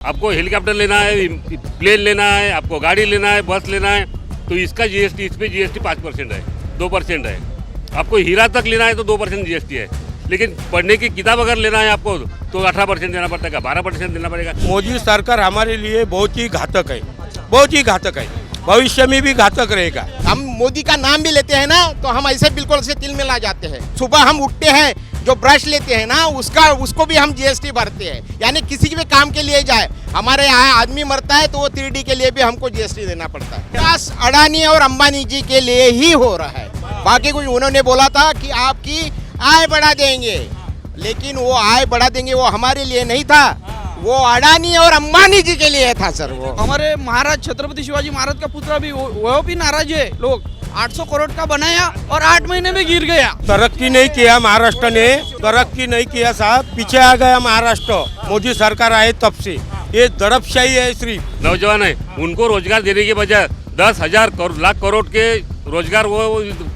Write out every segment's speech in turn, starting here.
आपको हेलीकॉप्टर लेना है, प्लेन लेना है, आपको गाड़ी लेना है, बस लेना है, तो इसका जीएसटी, इस पे जीएसटी 5% है, 2% है। आपको हीरा तक लेना है तो 2% जीएसटी है, लेकिन पढ़ने की किताब अगर लेना है आपको तो 18% देना पड़ेगा, 12% देना पड़ेगा। मोदी सरकार हमारे लिए बहुत ही घातक है, बहुत ही घातक है, भविष्य में भी घातक रहेगा। हम मोदी का नाम भी लेते हैं ना तो हम ऐसे बिल्कुल से तिल मिला जाते हैं। सुबह हम उठते हैं, जो ब्रश लेते हैं ना उसको भी हम जीएसटी भरते हैं। यानी किसी भी काम के लिए जाए, हमारे यहाँ आदमी मरता है तो वो 3D के लिए भी हमको जीएसटी देना पड़ता है। विकास अडानी और अंबानी जी के लिए ही हो रहा है, बाकी कुछ उन्होंने बोला था कि आपकी आय बढ़ा देंगे, लेकिन वो आय बढ़ा देंगे वो हमारे लिए नहीं था, वो अडानी और अंबानी जी के लिए था सर। वो हमारे महाराज छत्रपति शिवाजी महाराज का पुतला भी वो भी नाराज है। लोग 800 करोड़ का बनाया और 8 महीने में गिर गया। तरक्की नहीं किया महाराष्ट्र ने, तरक्की नहीं किया साहब, पीछे आ गया महाराष्ट्र। मोदी सरकार आए तब से ये दड़पशाही है। सिर्फ नौजवान है, उनको रोजगार देने के बजाय 10,000 लाख करोड़ के रोजगार वो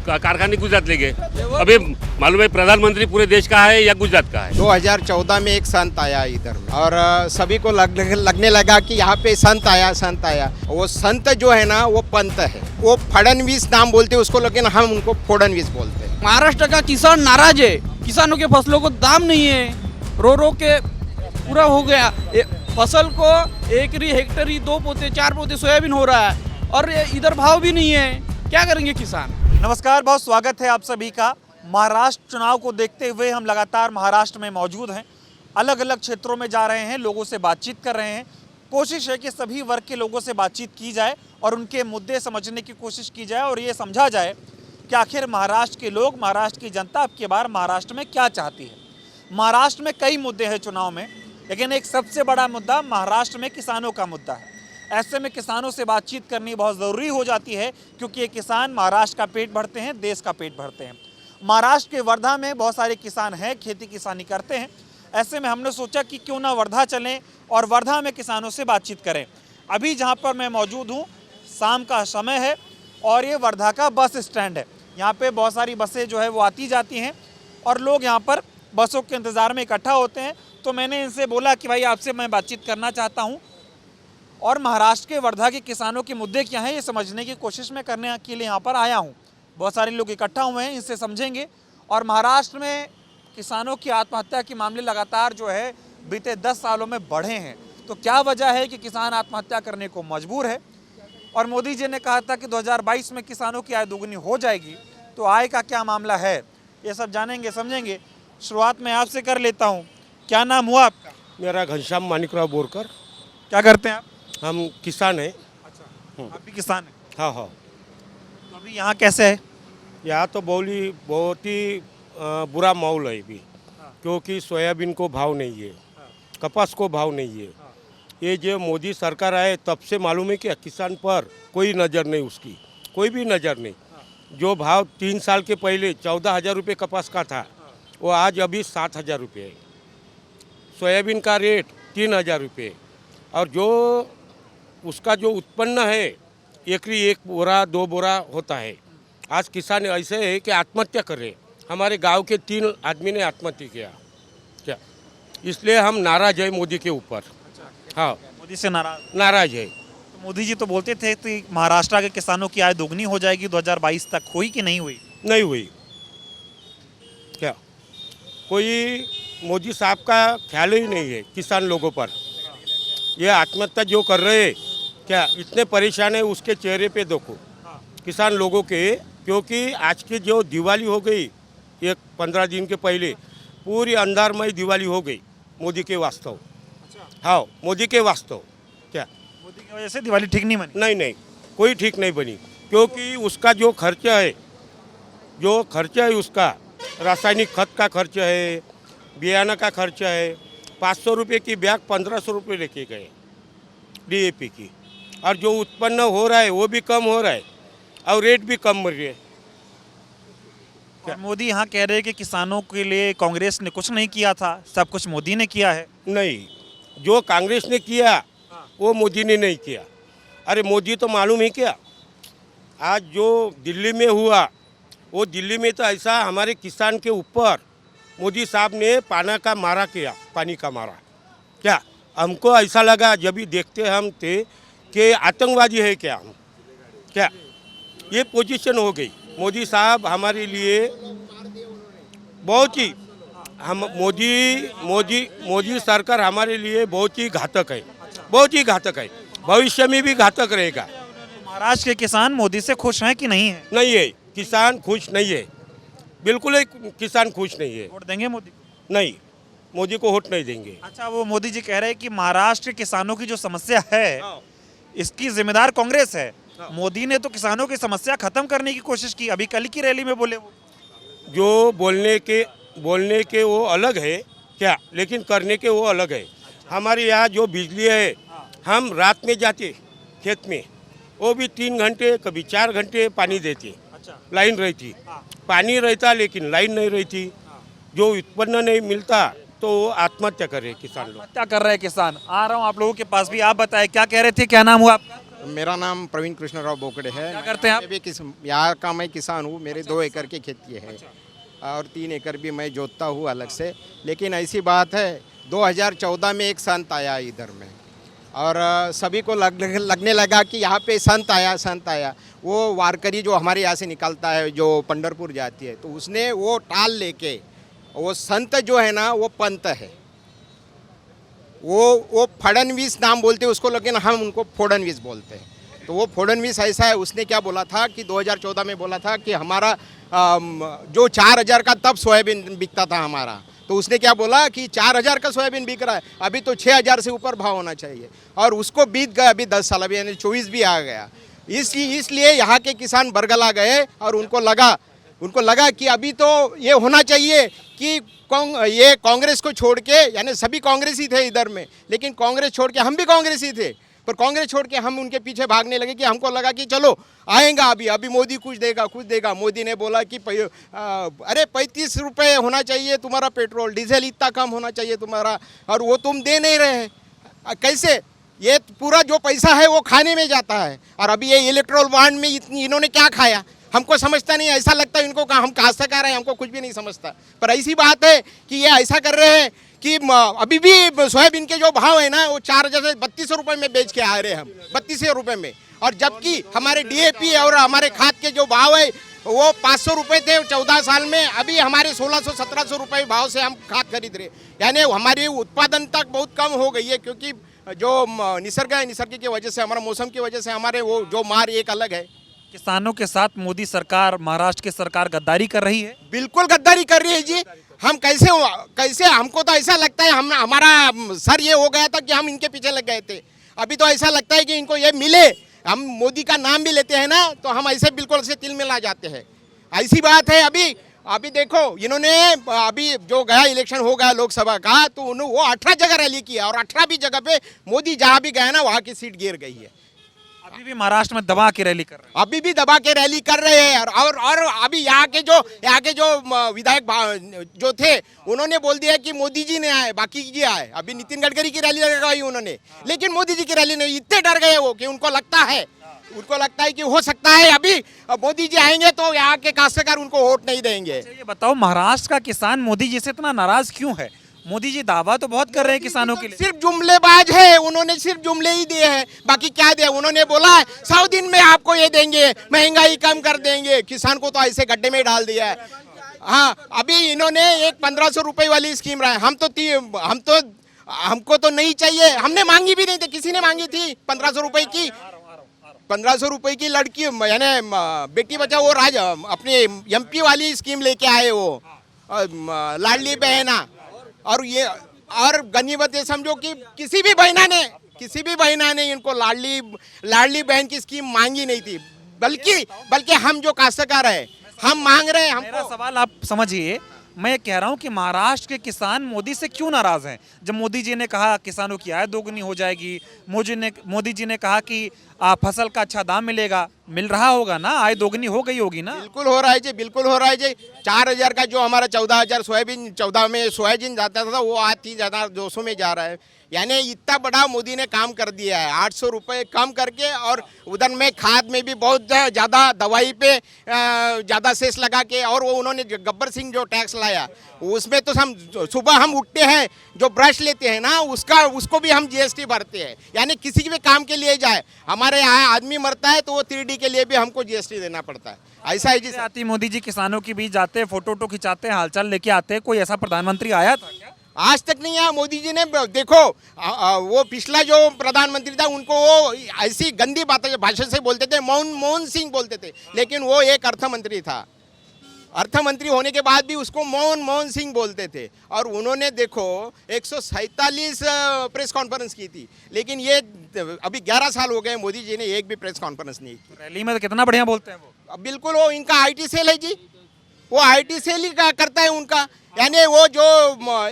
कारखाने गुजरात ले गए। अभी मालूम है प्रधानमंत्री पूरे देश का है या गुजरात का है। 2014 में एक संत आया इधर में और सभी को लगने लगा कि यहाँ पे संत आया। वो संत जो है ना वो पंत है, वो फडणवीस नाम बोलते उसको, लेकिन हम उनको फोडणवीस बोलते हैं। महाराष्ट्र का किसान नाराज है, किसानों के फसलों को दाम नहीं है, रो के पूरा हो गया। फसल को एकरी हेक्टरी 2 पोते 4 पोते सोयाबीन हो रहा है और इधर भाव भी नहीं है। क्या करेंगे किसान। नमस्कार, बहुत स्वागत है आप सभी का। महाराष्ट्र चुनाव को देखते हुए हम लगातार महाराष्ट्र में मौजूद हैं, अलग अलग क्षेत्रों में जा रहे हैं, लोगों से बातचीत कर रहे हैं। कोशिश है कि सभी वर्ग के लोगों से बातचीत की जाए और उनके मुद्दे समझने की कोशिश की जाए और ये समझा जाए कि आखिर महाराष्ट्र के लोग, महाराष्ट्र की जनता अब की बार महाराष्ट्र में क्या चाहती है। महाराष्ट्र में कई मुद्दे हैं चुनाव में, लेकिन एक सबसे बड़ा मुद्दा महाराष्ट्र में किसानों का मुद्दा है। ऐसे में किसानों से बातचीत करनी बहुत ज़रूरी हो जाती है, क्योंकि ये किसान महाराष्ट्र का पेट भरते हैं, देश का पेट भरते हैं। महाराष्ट्र के वर्धा में बहुत सारे किसान हैं, खेती किसानी करते हैं। ऐसे में हमने सोचा कि क्यों ना वर्धा चलें और वर्धा में किसानों से बातचीत करें। अभी जहाँ पर मैं मौजूद हूँ, शाम का समय है और ये वर्धा का बस स्टैंड है। यहाँ पे बहुत सारी बसें जो है वो आती जाती हैं और लोग यहाँ पर बसों के इंतज़ार में इकट्ठा होते हैं। तो मैंने इनसे बोला कि भाई आपसे मैं बातचीत करना चाहता हूँ और महाराष्ट्र के वर्धा के किसानों के मुद्दे क्या हैं ये समझने की कोशिश मैं करने के लिए यहाँ पर आया हूँ। बहुत सारे लोग इकट्ठा हुए हैं, इनसे समझेंगे। और महाराष्ट्र में किसानों की आत्महत्या के मामले लगातार जो है बीते 10 सालों में बढ़े हैं। तो क्या वजह है कि किसान आत्महत्या करने को मजबूर है। और मोदी जी ने कहा था कि 2022 में किसानों की आय दोगुनी हो जाएगी, तो आय का क्या मामला है, ये सब जानेंगे समझेंगे। शुरुआत में आपसे कर लेता हूँ, क्या नाम हुआ आपका? मेरा घनश्याम मानिकराव बोरकर। क्या करते हैं आप? हम किसान हैं। अच्छा, आप भी किसान हैं? हाँ हाँ। तो अभी यहाँ कैसे है? यहाँ तो बहुत ही बुरा माहौल है अभी, क्योंकि सोयाबीन को भाव नहीं है, कपास को भाव नहीं है। ये जो मोदी सरकार आए तब से मालूम है कि किसान पर कोई नज़र नहीं, उसकी कोई भी नज़र नहीं। जो भाव 3 साल के पहले 14,000 रुपये कपास का था, वो आज अभी 7,000 रुपये है। सोयाबीन का रेट 3,000 रुपये, और जो उसका जो उत्पन्न है एकरी 1 बोरा 2 बोरा होता है। आज किसान ऐसे है कि आत्महत्या कर रहे। हमारे गांव के 3 आदमी ने आत्महत्या किया क्या, इसलिए हम नाराज है मोदी के ऊपर। हाँ, मोदी से नाराज है। तो मोदी जी तो बोलते थे कि महाराष्ट्र के किसानों की आय दोगुनी हो जाएगी 2022 तक, हुई कि नहीं हुई? नहीं हुई क्या, कोई मोदी साहब का ख्याल ही नहीं है किसान लोगों पर। ये आत्महत्या जो कर रहे हैं क्या, इतने परेशान है, उसके चेहरे पे देखो किसान लोगों के। क्योंकि आज की जो दिवाली हो गई, एक 15 दिन के पहले पूरी अंधारमय दिवाली हो गई मोदी के वास्तव। हाँ, मोदी के वास्तव। क्या मोदी की वजह से दिवाली ठीक नहीं बनी? नहीं, कोई ठीक नहीं बनी, क्योंकि उसका जो खर्चा है उसका रासायनिक खत का खर्च है, बियाना का खर्चा है। 500 रुपये की बैग 1500 रुपये लेके गए DAP की, और जो उत्पन्न हो रहा है वो भी कम हो रहा है और रेट भी कम मिल रही है। और मोदी यहाँ कह रहे हैं कि किसानों के लिए कांग्रेस ने कुछ नहीं किया था, सब कुछ मोदी ने किया है। नहीं, जो कांग्रेस ने किया वो मोदी ने नहीं किया। अरे मोदी तो मालूम है क्या, आज जो दिल्ली में हुआ, वो दिल्ली में तो ऐसा हमारे किसान के ऊपर मोदी साहब ने पानी का मारा क्या क्या, हमको ऐसा लगा जब भी देखते हम थे कि आतंकवादी है क्या हम, क्या ये पोजीशन हो गई। मोदी साहब हमारे लिए बहुत ही हम मोदी सरकार हमारे लिए बहुत ही घातक है, बहुत ही घातक है, भविष्य में भी घातक रहेगा। महाराष्ट्र के किसान मोदी से खुश हैं कि नहीं है? नहीं है, किसान खुश नहीं है, बिल्कुल ही किसान खुश नहीं है। वोट देंगे मोदी को? नहीं, मोदी को वोट नहीं देंगे। अच्छा, वो मोदी जी कह रहे हैं कि महाराष्ट्र के किसानों की जो समस्या है इसकी जिम्मेदार कांग्रेस है। मोदी ने तो किसानों की समस्या खत्म करने की कोशिश की, अभी कल की रैली में बोले वो। जो बोलने के वो अलग है क्या, लेकिन करने के वो अलग है। हमारे यहाँ जो बिजली है, हम रात में जाते खेत में, वो भी 3 घंटे कभी 4 घंटे पानी देते, लाइन रहती, पानी रहता लेकिन लाइन नहीं रहती, जो उत्पन्न नहीं मिलता तो आत्महत्या कर रहे किसान लोग। क्या कर रहे हैं किसान? आ रहा हूँ आप लोगों के पास भी, आप बताएं क्या कह रहे थे, क्या नाम हुआ आपका? मेरा नाम प्रवीण कृष्णराव बोकड़े है। क्या करते हैं आप? मैं भी यहाँ का मैं किसान हूँ। मेरे 2 एकड़ की खेती है और 3 एकड़ भी मैं जोतता हूँ अलग से। लेकिन ऐसी बात है, 2014 में एक संत आया इधर में और सभी को लगने लगा कि यहाँ पे संत आया। वो वारकरी जो हमारे यहाँ से निकलता है, जो पंढरपुर जाती है, तो उसने वो टाल लेके, वो संत जो है ना वो पंत है, वो फडणवीस नाम बोलते हैं उसको, लेकिन हम उनको फोडणवीस बोलते हैं। तो वो फोडणवीस ऐसा है, उसने क्या बोला था कि 2014 में बोला था कि हमारा जो 4000 का तब सोयाबीन बिकता था हमारा, तो उसने क्या बोला कि 4000 का सोयाबीन बिक रहा है, अभी तो 6000 से ऊपर भाव होना चाहिए। और उसको बीत गया अभी 10 साल, अभी यानी 24 भी आ गया। इसलिए यहाँ के किसान बरगला गए और उनको लगा कि अभी तो ये होना चाहिए कि ये कांग्रेस को छोड़ के, यानी सभी कांग्रेसी थे इधर में, लेकिन कांग्रेस छोड़ के हम भी कांग्रेसी थे, पर कांग्रेस छोड़ के हम उनके पीछे भागने लगे कि हमको लगा कि चलो आएगा अभी मोदी कुछ देगा। मोदी ने बोला कि अरे 35 रुपये होना चाहिए तुम्हारा पेट्रोल, डीजल इतना कम होना चाहिए तुम्हारा, और वो तुम दे नहीं रहे। कैसे? ये पूरा जो पैसा है वो खाने में जाता है। और अभी ये इलेक्ट्रोल बॉन्ड में इन्होंने क्या खाया हमको समझता नहीं। ऐसा लगता है इनको हम कहाँ से खा रहे हैं, हमको कुछ भी नहीं समझता। पर ऐसी बात है कि ये ऐसा कर रहे हैं कि अभी भी सोयाबीन के जो भाव है ना वो 4000 से 3200 रुपये में बेच के आ रहे हैं हम, 3200 रुपये में। और जबकि हमारे डीएपी और हमारे खाद के जो भाव है वो 500 रुपये थे 14 साल में, अभी हमारे 1600-1700 रुपये भाव से हम खाद खरीद रहे। यानी हमारी उत्पादन तक बहुत कम हो गई है, क्योंकि जो निसर्ग है, निसर्ग की वजह से, हमारा मौसम की वजह से हमारे वो जो मार एक अलग है। किसानों के साथ मोदी सरकार, महाराष्ट्र की सरकार गद्दारी कर रही है। बिल्कुल गद्दारी कर रही है जी। हम कैसे हमको तो ऐसा लगता है हमारा सर ये हो गया था कि हम इनके पीछे लग गए थे। अभी तो ऐसा लगता है कि इनको ये मिले, हम मोदी का नाम भी लेते हैं ना तो हम ऐसे बिल्कुल से तिल मिला जाते हैं। ऐसी बात है। अभी देखो इन्होंने अभी जो गया इलेक्शन हो गया लोकसभा का, तो उन्होंने वो 18 जगह रैली किया और 18 भी जगह पे मोदी जहाँ भी गया ना वहाँ की सीट गिर गई है। अभी भी महाराष्ट्र में दबा के रैली कर रहे हैं। अभी भी दबा के रैली कर रहे हैं। और अभी यहाँ के जो विधायक जो थे उन्होंने बोल दिया कि मोदी जी ने आए, बाकी जी आए। अभी नितिन गडकरी की रैली लगाई उन्होंने, लेकिन मोदी जी की रैली नहीं। इतने डर गए वो कि उनको लगता है कि हो सकता है अभी मोदी जी आएंगे तो यहाँ के काश्तकार उनको वोट नहीं देंगे। ये बताओ, महाराष्ट्र का किसान मोदी जी से इतना नाराज क्यों है? मोदी जी दावा तो बहुत कर रहे हैं किसानों के लिए। सिर्फ जुमलेबाज है, उन्होंने सिर्फ जुमले ही दिए हैं, बाकी क्या दिया? उन्होंने बोला 100 दिन में आपको ये देंगे, महंगाई कम कर देंगे। किसान को तो ऐसे गड्ढे में डाल दिया है। हाँ, अभी इन्होंने एक 1500 रुपये वाली स्कीम रहा है। हमको तो नहीं चाहिए, हमने मांगी भी नहीं थी, किसी ने मांगी थी 1500 रुपये की। 1500 रुपये की लड़की यानी बेटी बचाओ, वो अपने MP वाली स्कीम लेके आए वो, लाडली बहना। और गनीमत ये समझो कि किसी भी बहना ने इनको लाडली बहन की स्कीम मांगी नहीं थी, बल्कि हम जो काश्तकार है हम मांग रहे हैं। मेरा सवाल आप समझिए, मैं कह रहा हूं कि महाराष्ट्र के किसान मोदी से क्यों नाराज हैं? जब मोदी जी ने कहा किसानों की आय दोगुनी हो जाएगी, मोदी जी ने कहा कि फसल का अच्छा दाम मिलेगा, मिल रहा होगा ना, आय दोगुनी हो गई होगी ना। बिल्कुल हो रहा है जी, बिल्कुल हो रहा है जी। 4,000 का जो हमारा 14,000 सोयाबीन 14 में सोयाबीन जाता था वो आज 3,200 में जा रहा है। यानी इतना बड़ा मोदी ने काम कर दिया है, 800 रुपये कम करके। और उधर में खाद में भी बहुत ज़्यादा, दवाई पे ज़्यादा सेस लगा के। और वो उन्होंने गब्बर सिंह जो टैक्स लाया उसमें तो हम सुबह हम उठते हैं जो ब्रश लेते हैं ना उसको भी हम जीएसटी भरते हैं। यानी किसी भी काम के लिए जाए, हमारे यहाँ आदमी मरता है तो वो 3D के लिए भी हमको जीएसटी देना पड़ता है। ऐसा है जी सर। आती मोदी जी किसानों के बीच जाते हैं, फोटो वोटो खिंचाते हैं, हालचाल लेके आते हैं, कोई ऐसा प्रधानमंत्री आया था क्या? आज तक नहीं आया मोदी जी ने। देखो वो पिछला जो प्रधानमंत्री था उनको वो ऐसी गंदी बातें भाषा से बोलते थे, मोहन सिंह बोलते थे, लेकिन वो एक अर्थ मंत्री था। अर्थ मंत्री होने के बाद भी उसको मोहन सिंह बोलते थे। और उन्होंने देखो 147 प्रेस कॉन्फ्रेंस की थी, लेकिन ये अभी 11 साल हो गए मोदी जी ने एक भी प्रेस कॉन्फ्रेंस नहीं की। रैली में तो कितना बढ़िया बोलते हैं वो। बिल्कुल वो इनका आईटी सेल है जी, वो आईटी सेल ही करता है उनका। यानी वो जो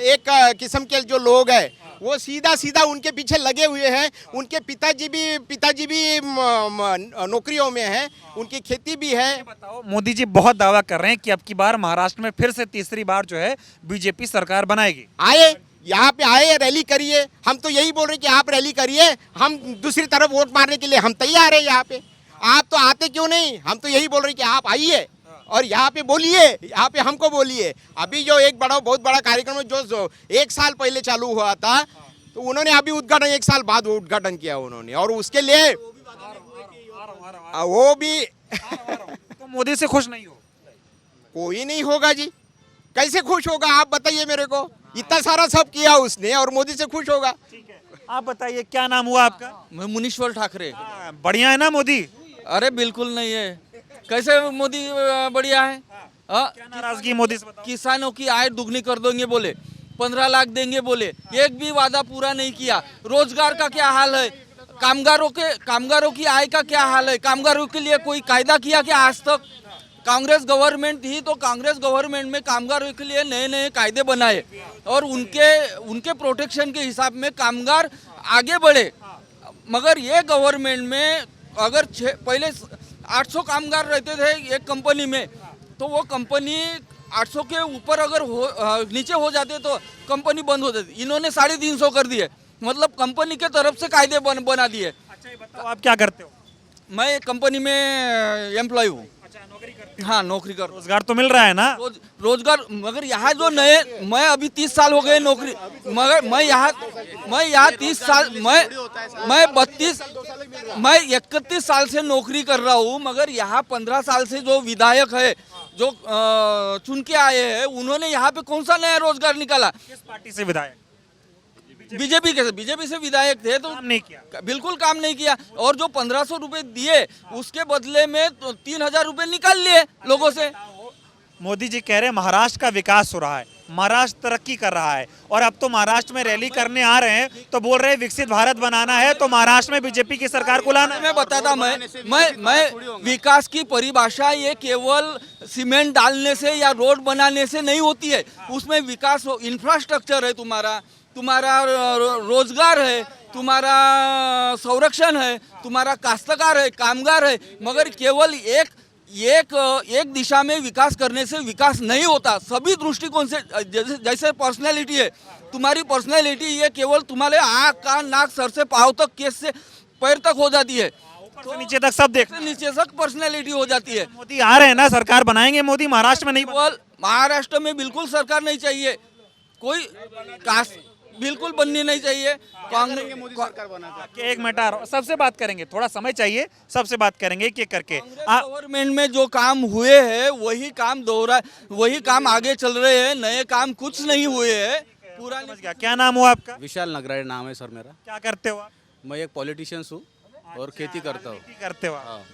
एक किस्म के जो लोग हैं वो सीधा उनके पीछे लगे हुए हैं। उनके पिताजी भी नौकरियों में हैं, उनकी खेती भी है। बताओ, मोदी जी बहुत दावा कर रहे हैं कि अब की बार महाराष्ट्र में फिर से तीसरी बार जो है बीजेपी सरकार बनाएगी। आए यहाँ पे आए, रैली करिए। हम तो यही बोल रहे हैं कि आप रैली करिए, हम दूसरी तरफ वोट मारने के लिए हम तैयार है यहाँ पे। आप तो आते क्यों नहीं? हम तो यही बोल रहे हैं कि आप आइए और यहाँ पे बोलिए, यहाँ पे हमको बोलिए। अभी जो एक बहुत बड़ा कार्यक्रम है जो 1 साल पहले चालू हुआ था, तो उन्होंने अभी उद्घाटन 1 साल बाद उद्घाटन किया उन्होंने। और उसके लिए वो भी तो मोदी से खुश नहीं हो? कोई नहीं होगा जी। कैसे खुश होगा आप बताइए मेरे को? इतना सारा सब किया उसने और मोदी से खुश होगा? आप बताइए, क्या नाम हुआ आपका? मैं मुनीश्वर ठाकरे। बढ़िया है ना मोदी? अरे बिल्कुल नहीं है। कैसे मोदी बढ़िया है? क्या नाराजगी मोदी से बताओ? किसानों की आय दुगनी कर देंगे बोले, 15 लाख देंगे बोले, एक भी वादा पूरा नहीं किया। रोजगार का क्या हाल है? कामगारों की आय का क्या हाल है? कामगारों के लिए कोई कायदा किया क्या आज तक? कांग्रेस गवर्नमेंट थी तो कांग्रेस गवर्नमेंट में कामगारों के लिए नए नए कायदे बनाए और उनके प्रोटेक्शन के हिसाब में कामगार आगे बढ़े। मगर ये गवर्नमेंट में अगर पहले 800 कामगार रहते थे एक कंपनी में, तो वो कंपनी 800 के ऊपर अगर नीचे हो जाते तो कंपनी बंद हो जाती। इन्होंने 350 कर दिए, मतलब कंपनी के तरफ से कायदे बना दिए। अच्छा, ये बताओ आप क्या करते हो? मैं कंपनी में एम्प्लॉय हूँ। हाँ, नौकरी कर। रोजगार तो मिल रहा है ना? रोजगार, मगर यहाँ जो नए, मैं अभी 30 साल हो गए नौकरी, मगर मैं यहाँ 30 साल, मैं 31 साल से नौकरी कर रहा हूँ। मगर यहाँ 15 साल से जो विधायक है जो चुन के आए हैं, उन्होंने यहाँ पे कौन सा नया रोजगार निकाला? किस पार्टी से विधायक? बीजेपी से विधायक थे तो काम नहीं किया, बिल्कुल काम नहीं किया। और जो 1500 रुपए दिए उसके बदले में तो 3000 रुपए निकाल लिए लोगों से। मोदी जी कह रहे हैं महाराष्ट्र का विकास हो रहा है, महाराष्ट्र तरक्की कर रहा है, और अब तो महाराष्ट्र में रैली करने आ रहे हैं तो बोल रहे हैं विकसित भारत बनाना है तो महाराष्ट्र में बीजेपी की सरकार को लाना है। मैं बताता, मैं विकास की परिभाषा ये केवल सीमेंट डालने से या रोड बनाने से नहीं होती है। उसमें विकास इंफ्रास्ट्रक्चर है, तुम्हारा रोजगार है, तुम्हारा संरक्षण है, तुम्हारा काश्तकार है, कामगार है। मगर केवल एक दिशा में विकास करने से विकास नहीं होता। सभी दृष्टिकोण से, जैसे पर्सनैलिटी है, तुम्हारी पर्सनैलिटी ये केवल तुम्हारे आँख कान नाक सर से पाँव तक, केस से पैर तक हो जाती है, तो नीचे तक सब देख, नीचे तक पर्सनैलिटी हो जाती है। मोदी आ रहे हैं ना, सरकार बनाएंगे मोदी, महाराष्ट्र में नहीं केवल महाराष्ट्र में बिल्कुल सरकार नहीं चाहिए, कोई कास्ट बिल्कुल बननी नहीं चाहिए। कांग्रेस एक मिनट आ रहा हूं, सबसे बात करेंगे, थोड़ा समय चाहिए, सबसे बात करेंगे एक एक करके। गवर्नमेंट में जो काम हुए हैं वही काम वही काम आगे चल रहे हैं, नए काम कुछ नहीं हुए हैं। पूरा समझ गया। क्या नाम हुआ आपका? विशाल नगराळे नाम है सर मेरा। क्या करते हो आप? मैं एक पॉलिटिशियंस हूँ और खेती करता हूँ। खेती करते हो आप? हाँ,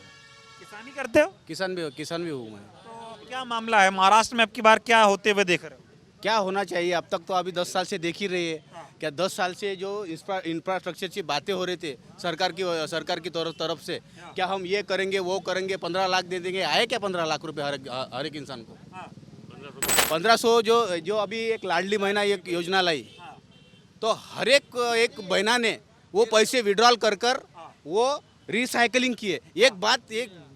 किसानी करते हो? किसान भी हूँ मैं। तो क्या मामला है महाराष्ट्र में अब की बार, क्या होते हुए देख रहे हो? क्या होना चाहिए? अब तक तो अभी 10 साल से देख ही रहे हैं। क्या 10 साल से जो इंफ्रास्ट्रक्चर की बातें हो रहे थे सरकार की तरफ से, क्या हम ये करेंगे वो करेंगे, 15 लाख दे देंगे, आए क्या 15 लाख रुपए हर एक इंसान को? 1500 जो अभी एक लाडली महीना एक योजना लाई, तो हर एक बहना ने वो पैसे विड्रॉल कर वो रिसाइकलिंग किए। एक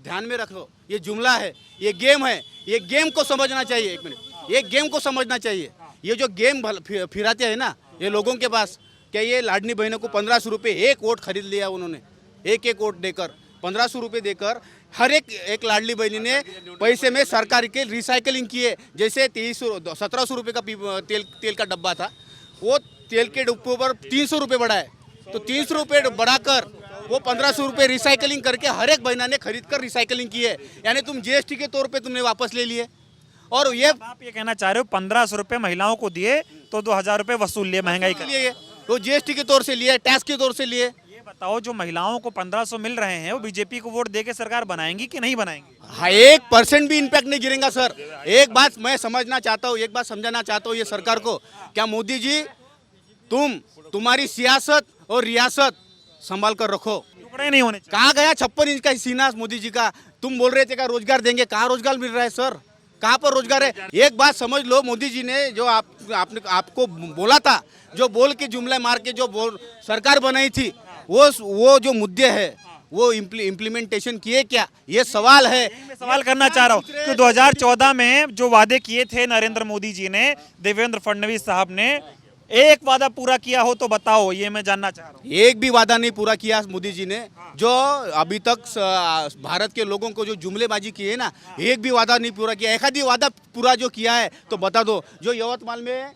ध्यान में रखो, ये जुमला है, ये गेम है, ये गेम को समझना चाहिए। एक मिनट, ये गेम को समझना चाहिए। ये जो गेम फिराते हैं ना ये लोगों के पास, क्या ये लाडली बहनों को 1500 रुपये एक वोट खरीद लिया उन्होंने, एक वोट देकर 1500 रुपये देकर हर एक लाडली बहनी ने पैसे में सरकार के रिसाइकलिंग किए। जैसे 1700 रुपये का तेल का डब्बा था, वो तेल के डिब्बों पर 300 रुपये बढ़ाए, तो 300 रुपये बढ़ाकर वो 1500 रुपये रिसाइकलिंग करके हर एक बहना ने खरीद कर रिसाइकलिंग की है। यानी तुम जीएसटी के तौर पे तुमने वापस ले लिए। और ये आप ये कहना चाह रहे हो 1500 रुपये महिलाओं को दिए तो 2000 रुपये वसूल लिए महंगाई कर लिए, वो जीएसटी के तौर से लिए, टैक्स के तौर से लिए। ये बताओ जो महिलाओं को 1500 मिल रहे हैं वो बीजेपी को वोट दे के सरकार बनाएंगी कि नहीं बनाएंगी? हाँ, 1% भी इम्पैक्ट नहीं गिरेगा सर। एक बात मैं समझना चाहता हूँ, एक बात समझाना चाहता हूँ ये सरकार को, क्या मोदी जी तुम्हारी सियासत और रियासत संभाल कर रखो। टुकड़े नहीं होने चाहिए। कहाँ गया 56 इंच का सीना मोदी जी का? तुम बोल रहे थे क्या रोजगार देंगे, कहाँ रोजगार मिल रहा है सर? कहाँ पर रोजगार है? एक बात समझ लो, मोदी जी ने जो आपको बोला था, जो बोल के जुमला मार के जो सरकार बनाई थी, वो जो मुद्दे है वो इम्प्लीमेंटेशन किए क्या, ये सवाल है। मैं सवाल करना चाह रहा हूँ कि 2014 में जो वादे किए थे नरेंद्र मोदी जी ने, देवेंद्र फडणवीस साहब ने, एक वादा पूरा किया हो तो बताओ, ये मैं जानना चाह रहा हूँ। एक भी वादा नहीं पूरा किया मोदी जी ने। जो अभी तक भारत के लोगों को जो जुमलेबाजी की है ना, एक भी वादा नहीं पूरा किया। एक आधी वादा पूरा जो किया है तो बता दो। जो यवतमाल में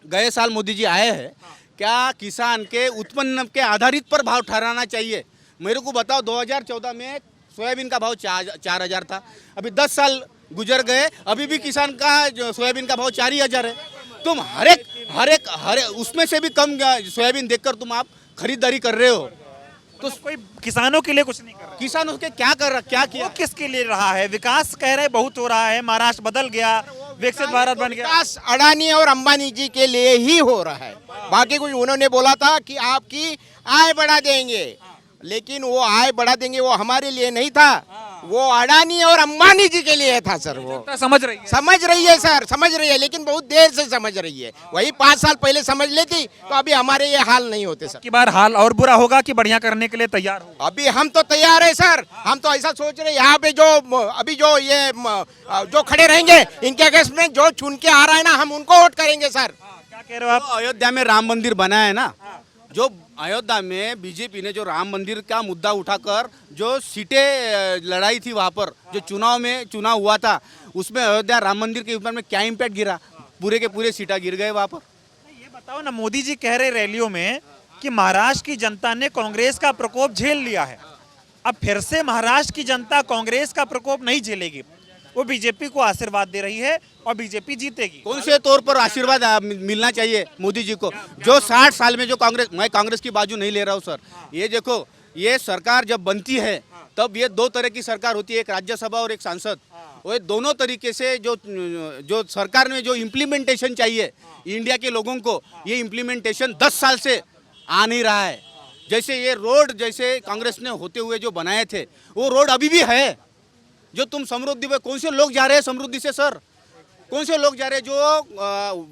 गए साल मोदी जी आए हैं, क्या किसान के उत्पन्न के आधारित पर भाव ठहराना चाहिए? मेरे को बताओ, 2014 में सोयाबीन का भाव 4000 था, अभी 10 साल गुजर गए, अभी भी किसान का जो सोयाबीन का भाव 4000 है। तुम हर एक उसमें से भी कम सोयाबीन देखकर तुम आप खरीदारी कर रहे हो, तो कोई किसानों के लिए कुछ नहीं कर रहा। किसानों के क्या किया? वो किसके लिए रहा है? विकास कह रहे बहुत हो रहा है, महाराष्ट्र बदल गया, विकसित भारत बन गया। विकास अडानी और अंबानी जी के लिए ही हो रहा है। बाकी कुछ उन्होंने बोला था कि आपकी आय बढ़ा देंगे, लेकिन वो आय बढ़ा देंगे वो हमारे लिए नहीं था, वो अडानी और अंबानी जी के लिए था सर। वो समझ रही है? समझ रही है सर, समझ रही है, लेकिन बहुत देर से समझ रही है। वही 5 साल पहले समझ लेती तो अभी हमारे ये हाल नहीं होते सर। की बार हाल और बुरा होगा कि बढ़िया करने के लिए तैयार हो? अभी हम तो तैयार है सर। हम तो ऐसा सोच रहे यहाँ पे जो अभी जो ये जो खड़े रहेंगे इनके अगेंस्ट में जो चुन के आ रहा है ना, हम उनको वोट करेंगे सर। क्या कह रहे हो आप? अयोध्या में राम मंदिर बना है ना, जो अयोध्या में बीजेपी ने जो राम मंदिर का मुद्दा उठाकर जो सीटें लड़ाई थी, वहाँ पर जो चुनाव हुआ था, उसमें अयोध्या राम मंदिर के ऊपर में क्या इम्पैक्ट गिरा? पूरे के पूरे सीटा गिर गए वहाँ पर। ये बताओ ना, मोदी जी कह रहे रैलियों में कि महाराष्ट्र की जनता ने कांग्रेस का प्रकोप झेल लिया है, अब फिर से महाराष्ट्र की जनता कांग्रेस का प्रकोप नहीं झेलेगी, वो बीजेपी को आशीर्वाद दे रही है और बीजेपी जीतेगी। कौन से तौर पर आशीर्वाद मिलना चाहिए मोदी जी को? जो 60 साल में जो मैं कांग्रेस की बाजू नहीं ले रहा हूँ सर। ये देखो, ये सरकार जब बनती है तब ये 2 तरह की सरकार होती है, एक राज्यसभा और एक सांसद। वो दोनों तरीके से जो सरकार में जो इम्प्लीमेंटेशन चाहिए इंडिया के लोगों को, ये इम्प्लीमेंटेशन 10 साल से आ नहीं रहा है। जैसे ये रोड जैसे कांग्रेस ने होते हुए जो बनाए थे, वो रोड अभी भी है। जो तुम समृद्धि में, कौन से लोग जा रहे हैं समृद्धि से सर? कौन से लोग जा रहे हैं? जो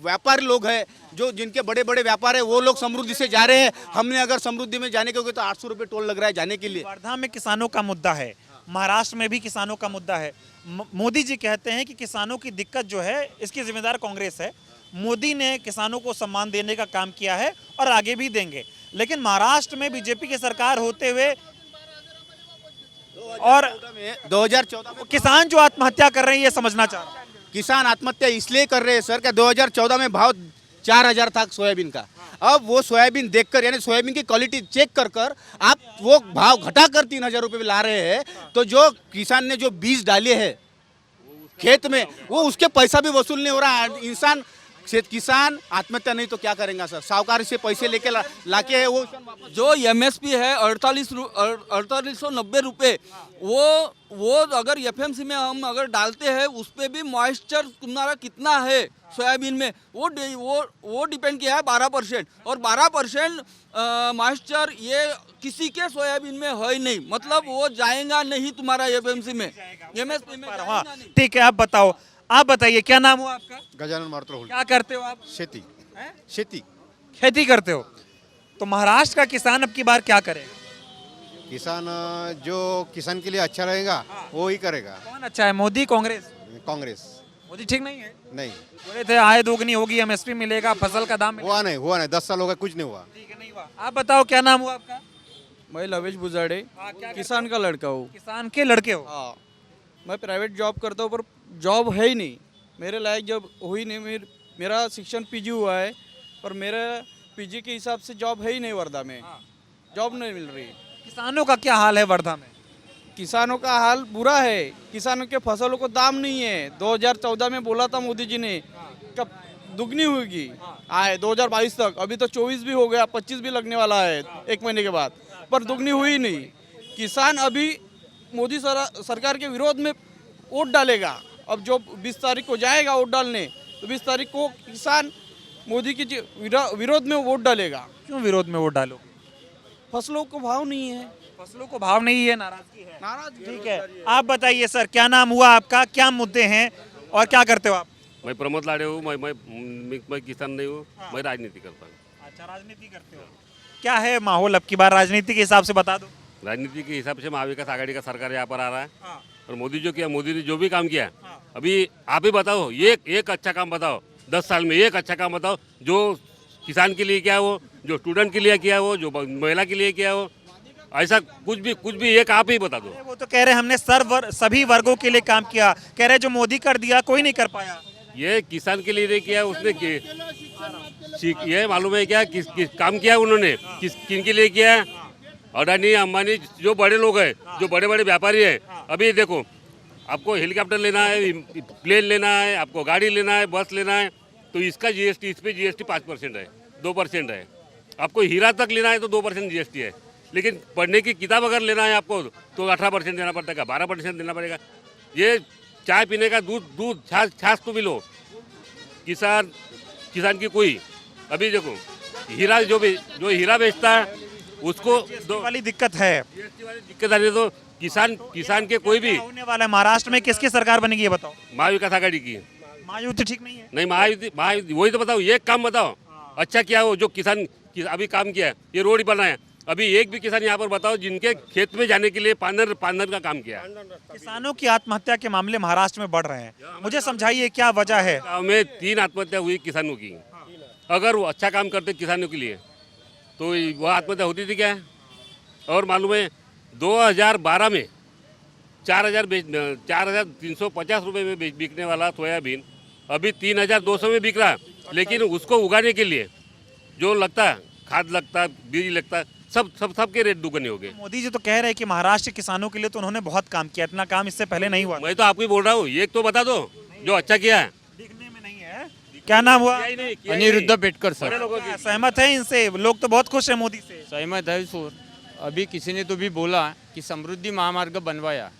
व्यापारी लोग हैं, जो जिनके बड़े बड़े व्यापार है, वो लोग समृद्धि से जा रहे हैं। हमने अगर समृद्धि में जाने के होगा तो 800 रुपये टोल लग रहा है जाने के लिए। वर्धा में किसानों का मुद्दा है, महाराष्ट्र में भी किसानों का मुद्दा है। मोदी जी कहते हैं कि किसानों की दिक्कत जो है इसकी जिम्मेदार कांग्रेस है। मोदी ने किसानों को सम्मान देने का काम किया है और आगे भी देंगे, लेकिन महाराष्ट्र में बीजेपी की सरकार होते हुए और 2014 में किसान जो आत्महत्या कर रहे हैं, ये समझना चाह रहा हूं। किसान आत्महत्या इसलिए कर रहे हैं सर कि 2014 में भाव 4000 था सोयाबीन का। अब वो सोयाबीन देखकर, यानी सोयाबीन की क्वालिटी चेक कर आप वो भाव घटाकर 3000 रुपये ला रहे हैं, तो जो किसान ने जो बीज डाले हैं खेत में, वो उसके पैसा भी वसूल नहीं हो रहा। किसान आत्महत्या नहीं तो क्या करेंगे सर? साहूकार से पैसे लेके लाके है वो जो एमएसपी है 4890 रुपये, वो अगर एफएमसी में हम अगर डालते हैं, उस पर भी मॉइस्चर तुम्हारा कितना है सोयाबीन में, वो डिपेंड किया है 12%, और 12% मॉइस्चर ये किसी के सोयाबीन में है ही नहीं, मतलब वो जाएगा नहीं तुम्हारा एफएमसी में, एमएसपी में जाएगा नहीं। ठीक है, आप बताइए क्या नाम हुआ आपका? गजानन मारुतराव। क्या करते हो आप? खेती खेती करते हो। तो महाराष्ट्र का किसान अब की बार क्या करेगा? किसान जो किसान के लिए अच्छा रहेगा वो ही करेगा। कौन अच्छा है, मोदी कांग्रेस? कांग्रेस मोदी ठीक नहीं है। नहीं बोले थे आय दोगुनी होगी, एमएसपी मिलेगा, फसल का दाम मिलेगा। हुआ नहीं 10 साल हो गए कुछ नहीं हुआ। ठीक है, नहीं हुआ। आप बताओ क्या नाम हुआ आपका? मैं लवेश बुजाड़े, हाँ, क्या किसान का लड़का हूँ। किसान के लड़के हो? हाँ, मैं प्राइवेट जॉब करता हूँ पर जॉब है ही नहीं मेरे लायक, जब हुई नहीं। मेरा शिक्षण पीजी हुआ है पर मेरा पीजी के हिसाब से जॉब है ही नहीं वर्धा में, जॉब नहीं मिल रही। किसानों का क्या हाल है वर्धा में? किसानों का हाल बुरा है, किसानों के फसलों को दाम नहीं है। 2014 में बोला था मोदी जी ने कब दुगनी होगी आए 2022 तक, अभी तो 24 भी हो गया, 25 भी लगने वाला है एक महीने के बाद, पर दुगनी हुई नहीं। किसान अभी मोदी सरकार के विरोध में वोट डालेगा। अब जो 20 तारीख को जाएगा वोट डालने, तो 20 तारीख को किसान मोदी के विरोध में वोट डालेगा। क्यों विरोध में वोट डालोगे? फसलों को भाव नहीं है, फसलों को भाव नहीं है, नाराजगी है। नाराज। ठीक है, आप बताइए सर, क्या नाम हुआ आपका, क्या मुद्दे हैं और क्या करते हो आप? मैं प्रमोद लाड़े हूँ। मैं किसान नहीं हूँ, मैं राजनीति करता हूँ। अच्छा, राजनीति करते हो। क्या है माहौल अब की बार राजनीति के हिसाब से, बता दो। राजनीति के हिसाब से महाविकास आघाड़ी का सरकार यहाँ पर आ रहा है। और मोदी जो किया, मोदी ने जो भी काम किया, अभी आप ही बताओ, एक अच्छा काम बताओ, 10 साल में एक अच्छा काम बताओ जो किसान के लिए किया हो, जो स्टूडेंट के लिए किया हो, जो महिला के लिए किया हो। ऐसा कुछ भी एक आप ही बता दो। वो तो कह रहे हमने सभी वर्गों के लिए काम किया, कह रहे जो मोदी कर दिया कोई नहीं कर पाया। ये किसान के लिए नहीं किया उसने, ये मालूम है क्या किस काम किया उन्होंने, किन के लिए किया? अडानी अंबानी जो बड़े लोग हैं, जो बड़े बड़े व्यापारी हैं। अभी देखो, आपको हेलीकॉप्टर लेना है, प्लेन लेना है, आपको गाड़ी लेना है, बस लेना है, तो इसका जीएसटी, इस पे जीएसटी 5% है, 2% है। आपको हीरा तक लेना है तो 2% जीएसटी है। लेकिन पढ़ने की किताब अगर लेना है आपको तो 18% देना पड़ेगा, 12% देना पड़ेगा। ये चाय पीने का दूध छाछ तो भी लो, किसान की कोई। अभी देखो, हीरा जो हीरा बेचता है उसको वाली दिक्कत है। जीएसटी वाली दिक्कत आ रही है। तो किसान के कोई भी होने वाला है महाराष्ट्र में, किसकी सरकार बनेगी ये बताओ? महाविकास आघाड़ी की। महायुति ठीक नहीं है। नहीं, महायुति वही तो बताओ, एक काम बताओ अच्छा किया हो जो किसान अभी काम किया है। ये रोड बनाया, अभी एक भी किसान यहाँ पर बताओ जिनके खेत में जाने के लिए पांदर का काम किया। किसानों की आत्महत्या के मामले महाराष्ट्र में बढ़ रहे हैं, मुझे समझाइए क्या वजह है? गाँव में 3 आत्महत्या हुई किसानों की। अगर वो अच्छा काम करते किसानों के लिए तो वो आत्महत्या होती थी क्या? और मालूम है 2012 में 4,350 रुपये में बिकने वाला सोयाबीन अभी 3,200 में बिक रहा। लेकिन उसको उगाने के लिए जो लगता, खाद लगता, बीज लगता, सबके रेट दुगने हो गए। मोदी जी तो कह रहे हैं कि महाराष्ट्र किसानों के लिए तो उन्होंने बहुत काम किया, इतना काम इससे पहले नहीं हुआ। मैं तो आपको ही बोल रहा हूँ, एक तो बता दो जो अच्छा किया है। दिखने में नहीं है। क्या नाम हुआ? अनिरुद्ध पेटकर सर। सहमत है इनसे? लोग तो बहुत खुश है मोदी से। सहमत है सर। अभी किसी ने तो भी बोला कि समृद्धि महामार्ग बनवाया,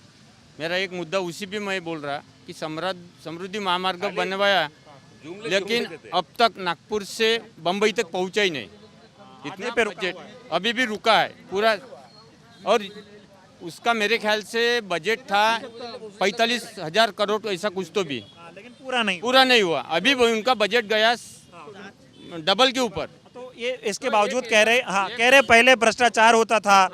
मेरा एक मुद्दा उसी पे मैं बोल रहा कि समृद्धि महामार्ग बनवाया, लेकिन अब तक नागपुर से बम्बई तक पहुंचा ही नहीं। इतने पे बजट अभी भी रुका है पूरा। और उसका मेरे ख्याल से बजट था 45,000 करोड़ ऐसा कुछ तो भी, लेकिन पूरा नहीं हुआ। अभी उनका बजट गया डबल के ऊपर। तो ये इसके बावजूद कह रहे पहले भ्रष्टाचार होता था,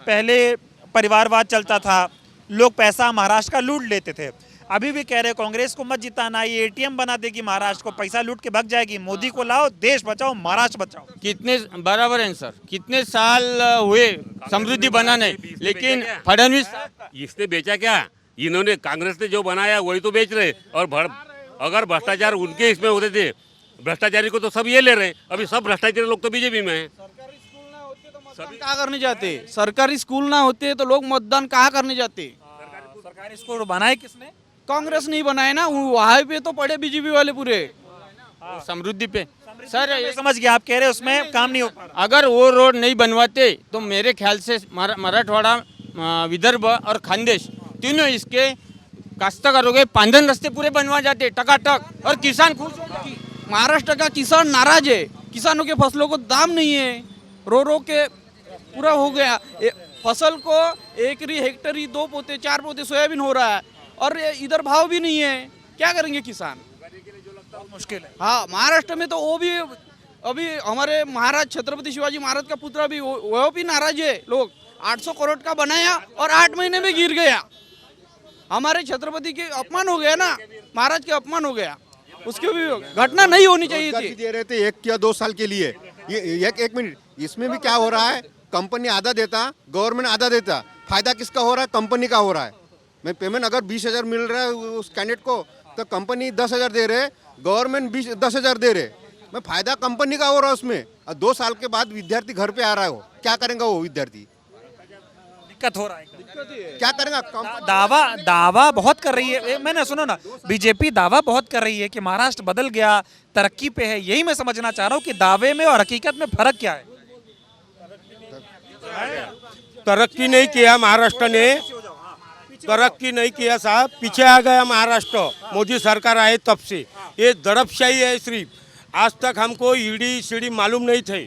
पहले परिवारवाद चलता था, लोग पैसा महाराष्ट्र का लूट लेते थे। अभी भी कह रहे कांग्रेस को मत जिताना, ये एटीएम बना देगी महाराष्ट्र को, पैसा लूट के भाग जाएगी। मोदी को लाओ, देश बचाओ, महाराष्ट्र बचाओ। कितने बराबर हैं सर, कितने साल हुए समृद्धि बनाने, लेकिन फडणवीस इसने बेचा क्या? इन्होंने, कांग्रेस ने जो बनाया वही तो बेच रहे। और अगर भ्रष्टाचार उनके इसमें होते थे, भ्रष्टाचारी को तो सब ये ले रहे। अभी सब भ्रष्टाचारी लोग तो बीजेपी में है। कहाँ करने जाते? सरकारी स्कूल ना होते तो लोग मतदान कहाँ करने जाते? सरकारी स्कूल बनाए किसने? कांग्रेस नहीं बनाए ना, वहाँ पे तो पड़े बीजेपी वाले पूरे। समृद्धि पे सर मैं समझ गया, आप कह रहे उसमें काम नहीं हो पा रहा। अगर वो रोड नहीं बनवाते तो मेरे ख्याल से मराठवाड़ा, विदर्भ और खानदेश तीनों इसके काश्तकारों के पांधन रास्ते पूरे बनवा जाते टकाटक, और किसान खुश होते। महाराष्ट्र का किसान नाराज है, किसानों के फसलों को दाम नहीं है, रो के पूरा हो गया। फसल को एकरी हेक्टरी 2 पोते 4 पोते सोयाबीन हो रहा है, और इधर भाव भी नहीं है। क्या करेंगे किसान? बहुत मुश्किल है। हाँ, महाराष्ट्र में तो वो भी, अभी हमारे महाराज छत्रपति शिवाजी महाराज का पुत्र भी वो भी नाराज है। लोग 800 करोड़ का बनाया और 8 महीने में गिर गया। हमारे छत्रपति के अपमान हो गया ना, महाराज के अपमान हो गया। उसकी भी घटना नहीं होनी चाहिए रोजगार थी। भी दे रहे थे 1 या 2 साल के लिए। ये एक मिनट, इसमें भी क्या हो रहा है, कंपनी आधा देता, गवर्नमेंट आधा देता, फायदा किसका हो रहा है, कंपनी का हो रहा है। मैं पेमेंट अगर 20,000 मिल रहा है उस कैंडिडेट को, तो कंपनी 10,000 दे रहे, गवर्नमेंट 10,000 दे रहे, मैं फायदा कंपनी का हो रहा है उसमें। और 2 साल के बाद विद्यार्थी घर पे आ रहा है, वो क्या करेगा, वो विद्यार्थी दिक्कत हो रहा है। क्या करेगा? दावा बहुत कर रही है। मैंने सुनो ना, बीजेपी दावा बहुत कर रही है कि महाराष्ट्र बदल गया, तरक्की पे है। यही मैं समझना चाह रहा हूँ कि दावे में और हकीकत में फर्क क्या है। तरक्की नहीं किया महाराष्ट्र ने, तरक्की नहीं किया साहब, पीछे आ गया महाराष्ट्र। मोदी सरकार आए तब से ये दड़पशाही है सिर्फ। आज तक हमको ईडी सीडी मालूम नहीं थे।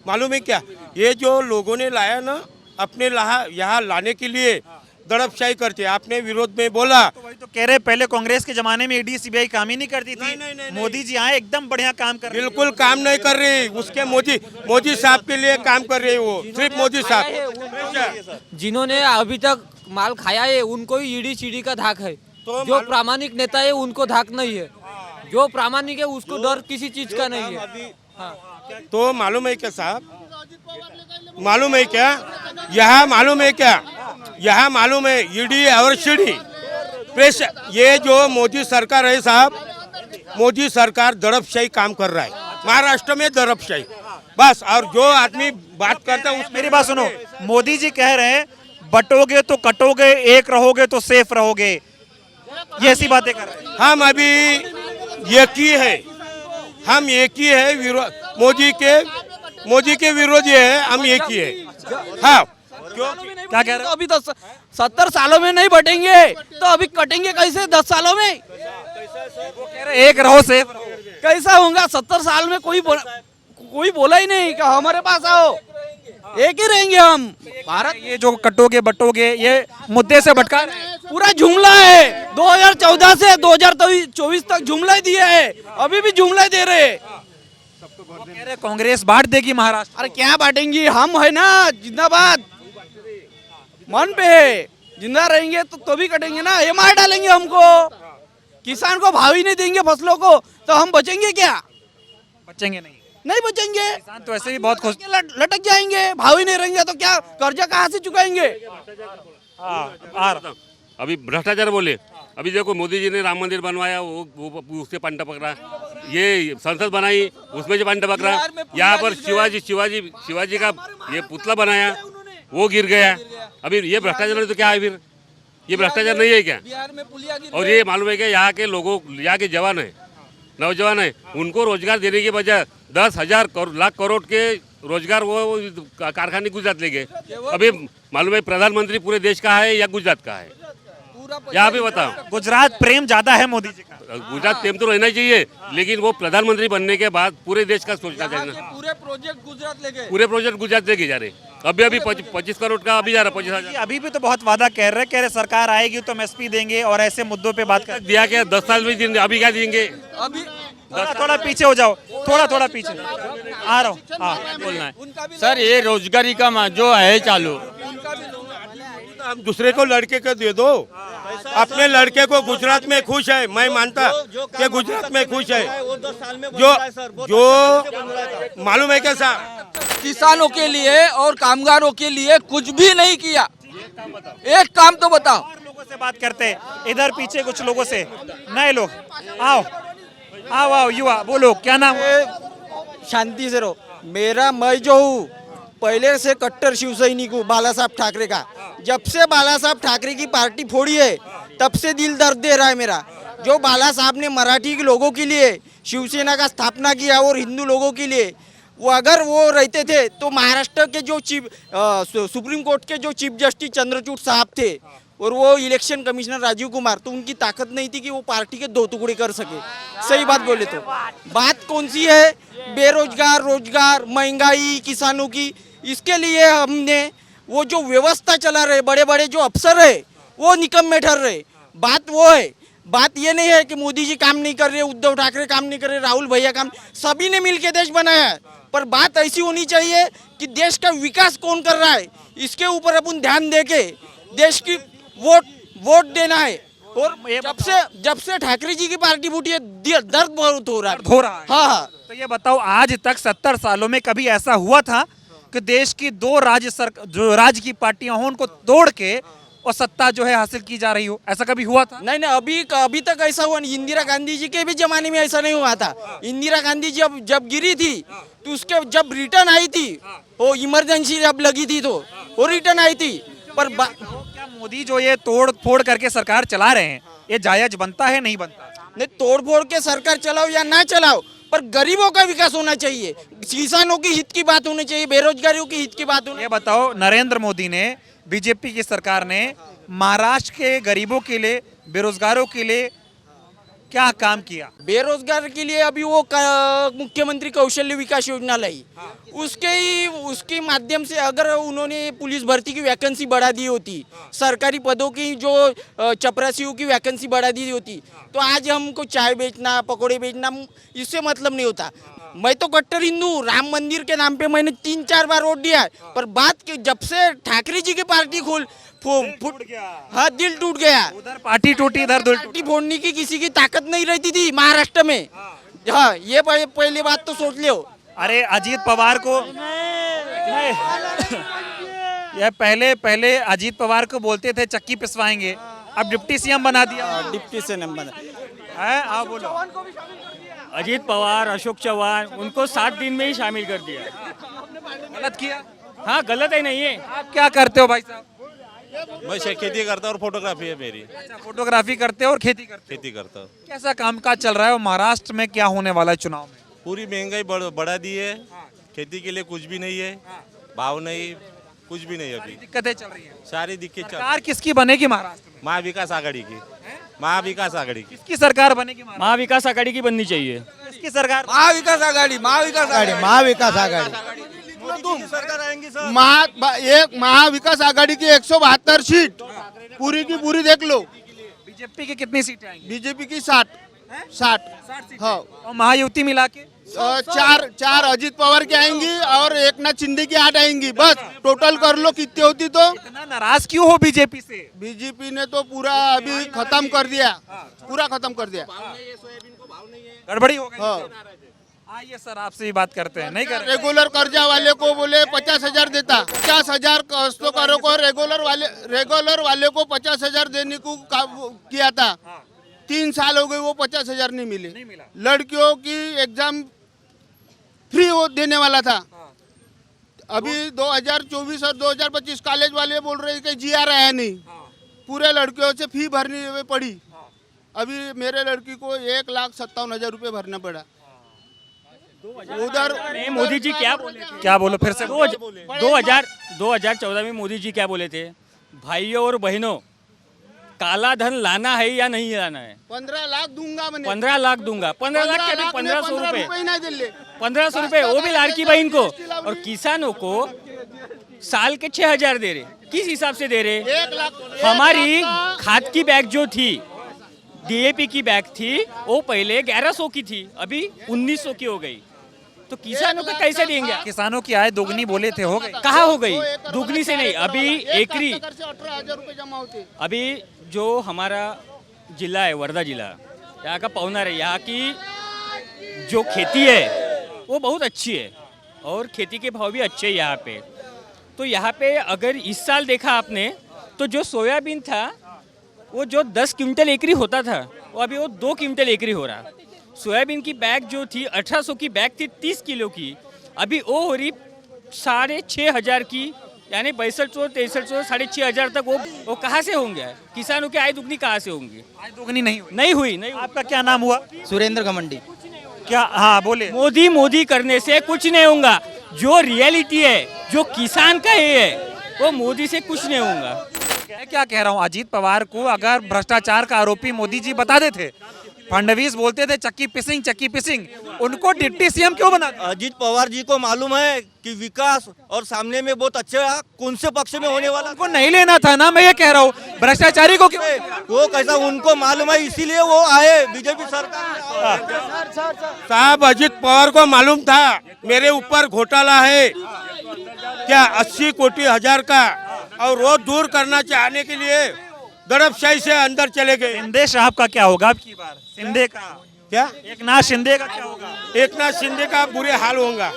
मालूम है क्या, ये जो लोगों ने लाया ना अपने यहाँ लाने के लिए दड़पशाही करते। आपने विरोध में बोला, तो वही तो कह रहे, पहले कांग्रेस के जमाने में ईडी सीबीआई काम ही नहीं करती थी। नहीं। मोदी जी आए, एकदम बढ़िया काम कर रहे हैं। बिल्कुल काम नहीं कर रही। उसके मोदी साहब के लिए काम कर रही है वो, सिर्फ मोदी साहब। जिन्होंने अभी तक माल खाया है उनको ही ईडी सीडी का धाक है। तो जो प्रामाणिक नेता है उनको धाक नहीं है। जो प्रामाणिक है उसको डर किसी चीज का नहीं है। तो मालूम है क्या साहब, मालूम है क्या, यहाँ मालूम है क्या, यहाँ मालूम है ईडी और सीडी प्रेस। ये जो मोदी सरकार है साहब, मोदी सरकार दड़पशाही काम कर रहा है महाराष्ट्र में, दड़पशाही बस। और जो आदमी बात करता है मेरी बात सुनो, मोदी जी कह रहे हैं बटोगे तो कटोगे, एक रहोगे तो सेफ रहोगे, ये ऐसी बातें कर रहे हैं। हम अभी एक ही है, हम एक ही है, मोदी के विरोधी है, हम एक ही है। हाँ, क्या कह रहे तो अभी 70 सालों में नहीं बटेंगे तो अभी कटेंगे कैसे 10 सालों में? वो कह रहे एक रहो सेफ रहो। कैसा होगा? 70 साल में कोई बोला ही नहीं कि हमारे पास आओ, एक ही रहेंगे हम। भारत ये जो कटोगे बटोगे ये मुद्दे से भटका रहे हैं। पूरा जुमला है। 2014 से 2024 तक जुमला दिए है, अभी भी जुमला दे रहे हैं। वो कह रहे कांग्रेस बांट देगी महाराष्ट्र। अरे क्या बांटेंगी, हम है ना जिंदाबाद, मन पे है। जिंदा रहेंगे तो भी कटेंगे ना, ये मार डालेंगे हमको। किसान को भाव ही नहीं देंगे फसलों को तो हम बचेंगे क्या? बचेंगे नहीं बचेंगे। किसान तो ऐसे भी बहुत खुश। लटक जाएंगे, भाव ही नहीं रहेंगे तो क्या कर्जा कहाँ से चुकाएंगे? अभी भ्रष्टाचार बोले, अभी देखो मोदी जी ने राम मंदिर बनवाया, वो उससे पंडा पकड़ा। ये संसद बनाई, उसमें से पंडा पकड़ा। यहाँ पर शिवाजी का ये पुतला बनाया, वो गिर गया। अभी ये भ्रष्टाचार तो क्या है फिर? ये भ्रष्टाचार नहीं है क्या? और ये मालूम है क्या, यहाँ के लोगों, यहाँ के जवान है, नौजवान है, उनको रोजगार देने के बजाय 10,000 लाख करोड़ के रोजगार वो कारखाने गुजरात ले गए। अभी मालूम है प्रधानमंत्री पूरे देश का है या गुजरात का है? यहाँ भी बताओ। गुजरात प्रेम ज्यादा है मोदी जी का। गुजरात प्रेम तो रहना ही चाहिए, लेकिन वो प्रधानमंत्री बनने के बाद पूरे देश का सोचना चाहिए ना। पूरे प्रोजेक्ट गुजरात ले गए। पूरे प्रोजेक्ट गुजरात लेके जा रहे। अभी 25 करोड़ का अभी जा रहा, 25,000 अभी भी तो बहुत वादा कह रहे सरकार आएगी तो एमएसपी देंगे और ऐसे मुद्दों पे बात कर दिया क्या? 10 साल में देंगे, अभी क्या देंगे? अभी थोड़ा पीछे हो जाओ, थोड़ा पीछे आ रहा हूँ। हाँ बोलना है सर, ये रोजगारी का जो है चालू, हम दूसरे को लड़के को दे दो। अपने लड़के को गुजरात में खुश है, मैं मानता कि गुजरात में खुश है। जो मालूम है क्या साहब, किसानों के लिए और कामगारों के लिए कुछ भी नहीं किया। एक काम तो बताओ। और लोगों से बात करते हैं, इधर पीछे कुछ लोगों से, नए लोग आओ युवा, बोलो क्या नाम? शांति से रहो। मैं जो हूँ पहले से कट्टर शिव सैनिक हूँ बाला साहब ठाकरे का। जब से बाला साहब ठाकरे की पार्टी फोड़ी है तब से दिल दर्द दे रहा है मेरा। जो बाला साहब ने मराठी के लोगों के लिए शिवसेना का स्थापना किया और हिंदू लोगों के लिए, वो अगर वो रहते थे तो महाराष्ट्र के जो सुप्रीम कोर्ट के जो चीफ जस्टिस चंद्रचूड़ साहब थे और वो इलेक्शन कमिश्नर राजीव कुमार, तो उनकी ताकत नहीं थी कि वो पार्टी के 2 टुकड़े कर सके। सही बात बोले तो बात कौन सी है? बेरोजगार, रोजगार, महंगाई, किसानों की, इसके लिए हमने वो जो व्यवस्था चला रहे बड़े बड़े जो अफसर है वो निकम्मे ठहर रहे। बात वो है, बात ये नहीं है कि मोदी जी काम नहीं कर रहे, उद्धव ठाकरे काम नहीं कर रहे, राहुल भैया काम, सभी ने मिलकर देश बनाया है। पर बात ऐसी होनी चाहिए कि देश का विकास कौन कर रहा है, इसके ऊपर अपन ध्यान देके देश की वोट देना है। और जब से ठाकरे जी की पार्टी फूटी है दर्द बहुत हो रहा है। हाँ हाँ। तो ये बताओ, आज तक 70 सालों में कभी ऐसा हुआ था कि देश की दो जो राज्य की पार्टियां हों उनको तोड़ के और सत्ता जो है हासिल की जा रही हो? ऐसा कभी हुआ था? नहीं नहीं, अभी तक ऐसा हुआ नहीं। इंदिरा गांधी जी के भी जमाने में ऐसा नहीं हुआ था। इंदिरा गांधी जी जब गिरी थी तो उसके जब रिटर्न आई थी, वो इमरजेंसी जब लगी थी तो वो रिटर्न आई थी। पर क्या मोदी जो ये तोड़ फोड़ करके सरकार चला रहे हैं, ये जायज बनता है, नहीं बनता? नहीं, तोड़ फोड़ के सरकार चलाओ या ना चलाओ, पर गरीबों का विकास होना चाहिए, किसानों की हित की बात होनी चाहिए, बेरोजगारियों की हित की बात होनी। ये बताओ, नरेंद्र मोदी ने, बीजेपी की सरकार ने महाराष्ट्र के गरीबों के लिए, बेरोजगारों के लिए क्या काम किया? बेरोजगार के लिए अभी वो मुख्यमंत्री कौशल्य विकास योजना लाई। उसके माध्यम से अगर उन्होंने पुलिस भर्ती की वैकेंसी बढ़ा दी होती, सरकारी पदों की जो चपरासियों की वैकेंसी बढ़ा दी होती, तो आज हमको चाय बेचना, पकौड़े बेचना, इससे मतलब नहीं होता। मैं तो कट्टर हिंदू, राम मंदिर के नाम पे मैंने 3-4 बार वोट दिया है, पर बात की जब से ठाकरे जी की पार्टी हाँ, दिल टूट गया। उधर पार्टी टूटी, इधर पार्टी फोड़ने की किसी की ताकत नहीं रहती थी महाराष्ट्र में। हाँ, ये पहली बात तो सोच लो। अरे अजीत पवार को ये पहले अजीत पवार को बोलते थे चक्की पिसवाएंगे, अब डिप्टी सीएम बना दिया। डिप्टी सीएम बना है, आप बोलो। अजीत पवार, अशोक चौहान, उनको 7 दिन में ही शामिल कर दिया। गलत किया? हाँ, गलत है नहीं है। आप क्या करते हो भाई साहब? मैं खेती करता हूँ और फोटोग्राफी है मेरी। अच्छा, फोटोग्राफी करते हो और खेती करता हूँ। कैसा कामकाज चल रहा है? और महाराष्ट्र में क्या होने वाला है चुनाव में? पूरी महंगाई बढ़ा दी है, खेती के लिए कुछ भी नहीं है, भाव नहीं, कुछ भी नहीं। अभी दिक्कतें चल रही है, सारी दिक्कत। सरकार किसकी बनेगी महाराष्ट्र में? महाविकास आघाड़ी की। महाविकास आघाड़ी की। किसकी सरकार बनेगी? महाविकास आघाड़ी की बननी चाहिए। किसकी सरकार? महाविकास आघाड़ी। सरकार आएंगी सर। महाविकास आघाड़ी की 172 सीट पूरी की पूरी देख लो। बीजेपी की कितनी सीटें आएंगी? बीजेपी की 60। हाँ, और महायुति मिला के चार अजीत पवार की आएंगी और एक नाथ शिंदे की 8 आएंगी। बस टोटल कर लो कितनी होती। तो इतना नाराज क्यों हो बीजेपी से? बीजेपी ने तो पूरा अभी खत्म कर दिया, पूरा खत्म कर दिया। गड़बड़ी हो गई। हाँ। आइए सर, आपसे भी बात करते हैं। नहीं कर रहे? रेगुलर कर्जा वाले को बोले 50,000 देता, 50,000 काश्तकारों को रेगुलर वाले को 50,000 देने को किया था। 3 साल हो गए, वो 50,000 नहीं मिले। लड़कियों की एग्जाम फ्री वो देने वाला था। अभी 2024 और 2025 कॉलेज वाले बोल रहे कि GR आया नहीं, पूरे लड़कियों से फी भरनी पड़ी। अभी मेरे लड़की को 1,57,000 रुपये भरना पड़ा। उधर मोदी जी क्या बोले? क्या बोलो फिर से? 2014 में मोदी जी क्या बोले थे? भाइयों और बहनों, काला धन लाना है या नहीं लाना है? 15 लाख दूंगा मैंने। 15 लाख दूंगा। 15 लाख के भी 1500 रुपए, नहीं दिले। 1500 रुपए, वो भी लाड़की बहन को। और किसानों को साल के 6,000 दे रहे। किस हिसाब से दे रहे? 1 लाख। हमारी खाद की बैग जो थी, DAP की बैग थी, वो पहले 1100 की थी, अभी 1900 की हो गई। तो किसानों को कैसे देंगे? किसानों की आय दोगुनी बोले थे, हो गई? कहाँ हो गई? दुगनी से नहीं, अभी एकरी 18,000 रुपये जमा होते। अभी जो हमारा जिला है, वर्धा जिला, यहाँ का पवनार है, यहाँ की जो खेती है वो बहुत अच्छी है और खेती के भाव भी अच्छे हैं यहाँ पे। तो यहाँ पे अगर इस साल देखा आपने तो जो सोयाबीन था वो जो 10 क्विंटल एकरी होता था, वो अभी वो 2 क्विंटल एकरी हो रहा। सोयाबीन की बैग जो थी 1800 की बैग थी 30 किलो की, अभी वो हो रही 6,500 की, यानी 6200, 6,500 तक। वो कहाँ से होंगे? किसानों की आय दुगनी कहाँ से होंगी? आय दुगनी नहीं हुई। आपका क्या नाम हुआ? सुरेंद्र घमंडी। क्या? हाँ बोले। मोदी करने से कुछ नहीं होगा। जो रियलिटी है, जो किसान का है, वो मोदी से कुछ नहीं होगा। मैं क्या कह रहा हूँ, अजीत पवार को अगर भ्रष्टाचार का आरोपी मोदी जी बता देते, फडणवीस बोलते थे चक्की पिसिंग, उनको डिप्टी सीएम क्यों बना? अजीत पवार जी को मालूम है कि विकास और सामने में बहुत अच्छे कौन से पक्ष में होने वाला, उनको नहीं लेना था ना। मैं ये कह रहा हूँ, भ्रष्टाचारी को क्यों? वो कैसा उनको मालूम है, इसीलिए वो आए बीजेपी सरकार। साहब, अजीत पवार को मालूम था मेरे ऊपर घोटाला है, क्या 80 कोटी हजार का और वो दूर करना चाहने के लिए दड़पशाही से अंदर चले गए। शिंदे साहब का क्या होगा अब की बार? शिंदे का क्या एक नाथ शिंदे का क्या होगा? एक नाथ शिंदे का बुरे हाल होगा,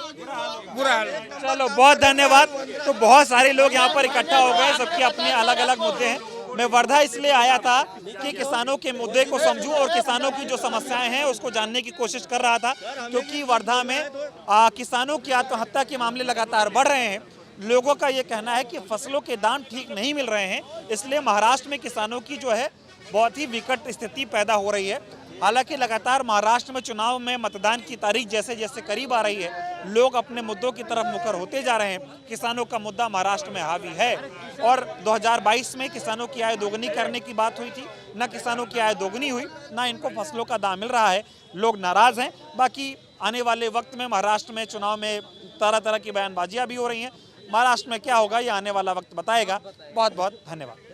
बुरा हाल। चलो बहुत धन्यवाद। तो बहुत सारे लोग यहाँ पर इकट्ठा हो गए, सबके अपने अलग अलग मुद्दे हैं। मैं वर्धा इसलिए आया था कि किसानों के मुद्दे को समझूं और किसानों की जो समस्याएं हैं उसको जानने की कोशिश कर रहा था, क्योंकि वर्धा में किसानों की आत्महत्या के मामले लगातार बढ़ रहे हैं। लोगों का ये कहना है कि फसलों के दाम ठीक नहीं मिल रहे हैं, इसलिए महाराष्ट्र में किसानों की जो है बहुत ही विकट स्थिति पैदा हो रही है। हालांकि लगातार महाराष्ट्र में चुनाव में मतदान की तारीख जैसे जैसे करीब आ रही है, लोग अपने मुद्दों की तरफ मुखर होते जा रहे हैं। किसानों का मुद्दा महाराष्ट्र में हावी है और 2022 में किसानों की आय दोगुनी करने की बात हुई थी, ना किसानों की आय दोगुनी हुई, ना इनको फसलों का दाम मिल रहा है। लोग नाराज हैं। बाकी आने वाले वक्त में महाराष्ट्र में चुनाव में तरह तरह की बयानबाजियां भी हो रही हैं। महाराष्ट्र में क्या होगा ये आने वाला वक्त बताएगा। बहुत बहुत धन्यवाद।